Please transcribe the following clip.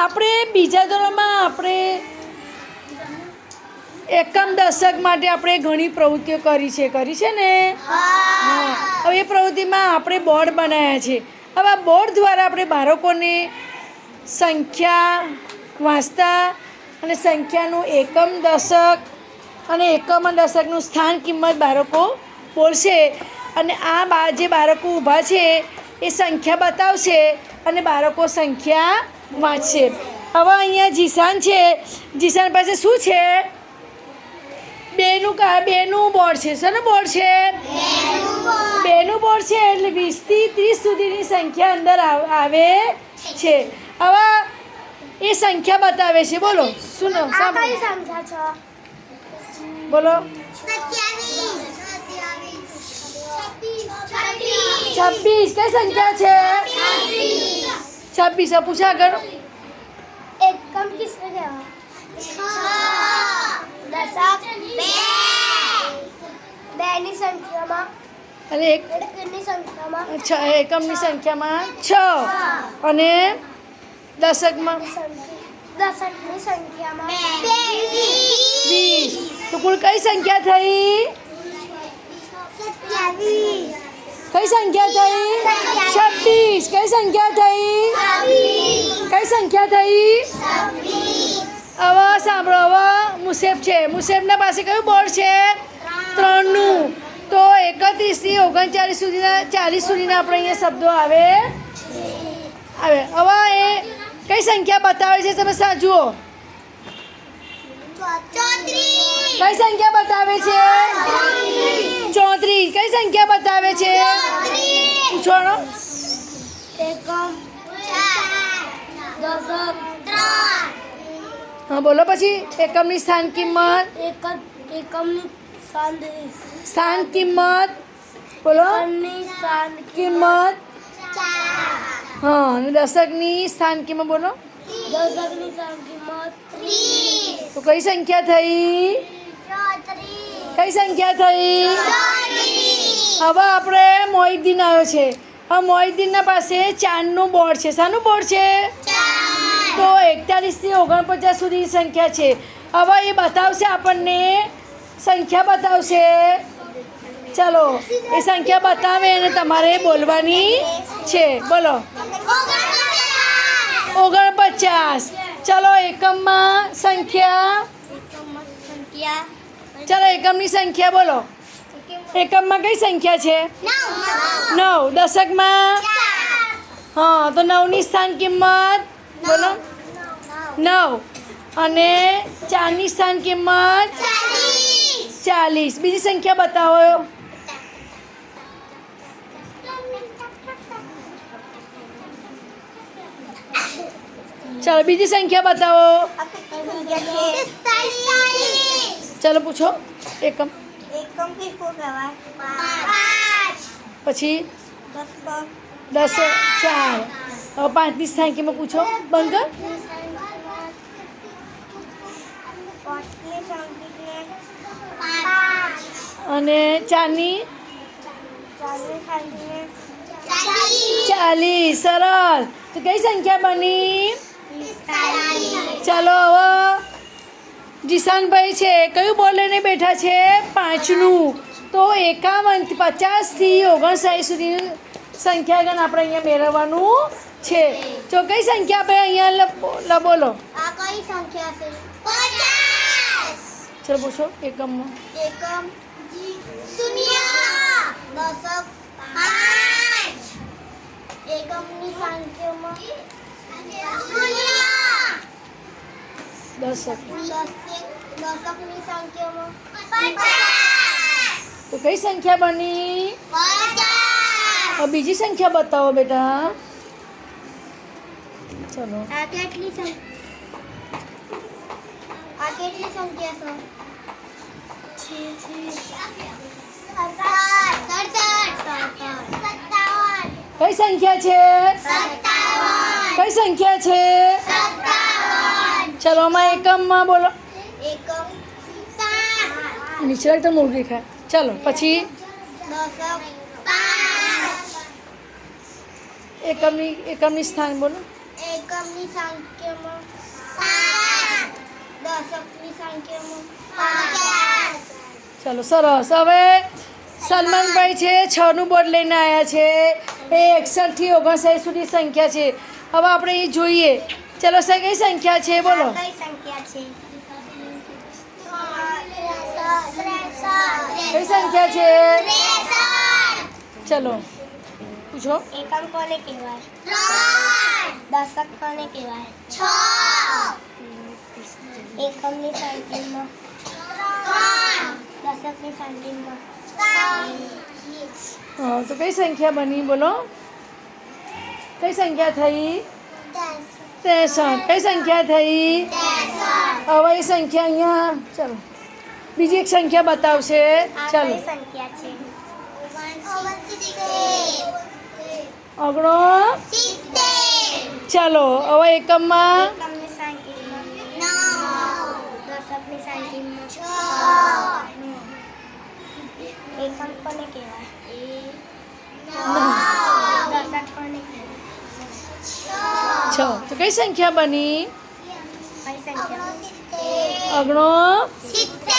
આપણે બીજા ધોરણમાં આપણે એકમ દશક માટે આપણે ઘણી પ્રવૃત્તિઓ કરી છે ને. હા. હવે એ પ્રવૃત્તિમાં આપણે બોર્ડ બનાવ્યા છે. હવે આ બોર્ડ દ્વારા આપણે બાળકોને સંખ્યા વાંચતા અને સંખ્યાનું એકમ દશક અને એકમ દશકનું સ્થાન કિંમત બાળકો બોલશે અને આ જે બાળકો ઊભા છે એ સંખ્યા બતાવશે અને બાળકો સંખ્યા વાંચશે. હવે અહીંયા જીશાન છે. જીશાન પાસે શું છે? બેનું બોર્ડ છે. શેનું બોર્ડ છે? બેનું બોર્ડ છે. એટલે 20 થી 30 સુધીની સંખ્યા અંદર આવે છે. હવે એ સંખ્યા બતાવે છે. બોલો શું બોલો? 26. કઈ સંખ્યા છે? 26. પૂછા કરો. એકમ કિસને કહેવાય? દશક બેની સંખ્યામાં અને એકની સંખ્યામાં એકમની સંખ્યામાં 6 અને દશકમાં દશકની સંખ્યામાં 20. તો કુલ કઈ સંખ્યા થઈ? 27. કઈ સંખ્યા થઈ? 26. કઈ સંખ્યા થઈ? કઈ સંખ્યા થઈ? હવે સાંભળો. હવે મુસેફ છે. મુસેફના પાસે કયું બોર્ડ છે? 3નું. તો 31 થી 39 સુધીના 40 સુધીના આપણે અહીંયા શબ્દો આવે. હવે એ કઈ સંખ્યા બતાવે છે? તમે જુઓ. કઈ સંખ્યા બતાવે છે? 34. કઈ સંખ્યા બતાવે છે? પૂછો. એકમ દશક હા બોલો. પછી એકમની સ્થાન કિંમત. એકમની સ્થાન કિંમત બોલો. કિંમત. હા. અને દશકની સ્થાન કિંમત બોલો. દશકની કિંમત 30. તો કઈ સંખ્યા થઈ? કઈ સંખ્યા થઈ? હવે આપણે મોહિદ્દીન આવ્યો છે. હવે મોહિદ્દીનના પાસે 4નું બોર્ડ છે. શાનું બોર્ડ છે? તો 41 થી 49 સુધીની સંખ્યા છે. હવે એ બતાવશે આપણને. સંખ્યા બતાવશે. ચાલો એ સંખ્યા બતાવે અને તમારે બોલવાની છે. બોલો. 49. ચાલો એકમમાં સંખ્યા. ચાલો એકમની સંખ્યા બોલો. એકમમાં કઈ સંખ્યા છે? 9. દશકમાં? હા. તો 9ની સ્થાન કિંમત બોલો. 9. અને 4ની સ્થાન કિંમત 40. બીજી સંખ્યા બતાવો. ચાલો બીજી સંખ્યા બતાવો. ચાલો પૂછો. એકમ કિસકો કહેવાય? પછી 10 4. હવે 5ની સ્થાન કિંમત પૂછો. બંધ કર. અને 4ની 40. સરસ. તો કઈ સંખ્યા બની? ચાલો હવે જીશાનભાઈ છે. કયું બોલીને બેઠા છે? 5નું. તો 51 50 થી 59 સુધીની સંખ્યા ગણ આપણે અહીંયા મેળવવાનું છે. તો કઈ સંખ્યા આપણે અહીંયા બોલો. આ કઈ સંખ્યા છે? 50. ચલો પૂછો. એકમમાં એકમ 0. દશક 5. એકમની સંખ્યામાં 0. દશક. દશકની સંખ્યામાં 50. તો કઈ સંખ્યા બની? 50. હવે બીજી સંખ્યા બતાવો બેટા. ચલો. આ કેટલી સંખ્યા છે? કઈ સંખ્યા છે? કઈ સંખ્યા છે? ચલો આમાં એકમમાં બોલો. એકમ નીચે એકદમ મોટું દેખાય. ચલો પછી દશક 5. એકમની સ્થાન બોલો. એકમની સંખ્યામાં 7 દશકની સંખ્યામાં 50 ચલો સરસ. હવે સલમાનભાઈ છે 6 નું બોર્ડ લઈને આવ્યા છે. એ 61 થી 59 સુધી સંખ્યા છે. હવે આપણે એ જોઈએ. ચલો સર કઈ સંખ્યા છે બોલો. કઈ સંખ્યા છે કઈ સંખ્યા છે ચલો પૂછો. એકમ કોને કહેવાય દશક કોને કહેવાય એકમની સંખ્યામાં દશકની સંખ્યામાં હા તો કઈ સંખ્યા બની બોલો. કઈ સંખ્યા થઈ 63. કઈ સંખ્યા થઈ હવે એ સંખ્યા અહીંયા ચલો બીજી એક સંખ્યા બતાવશે. ચલો સંખ્યા છે 69. ચાલો હવે એકમમાં એકમની સંખ્યામાં 9 દશકની સંખ્યામાં 6 એકમ કોને કહેવાય દશક કોને કહેવાય 6. તો કઈ સંખ્યા બની કઈ સંખ્યા 69.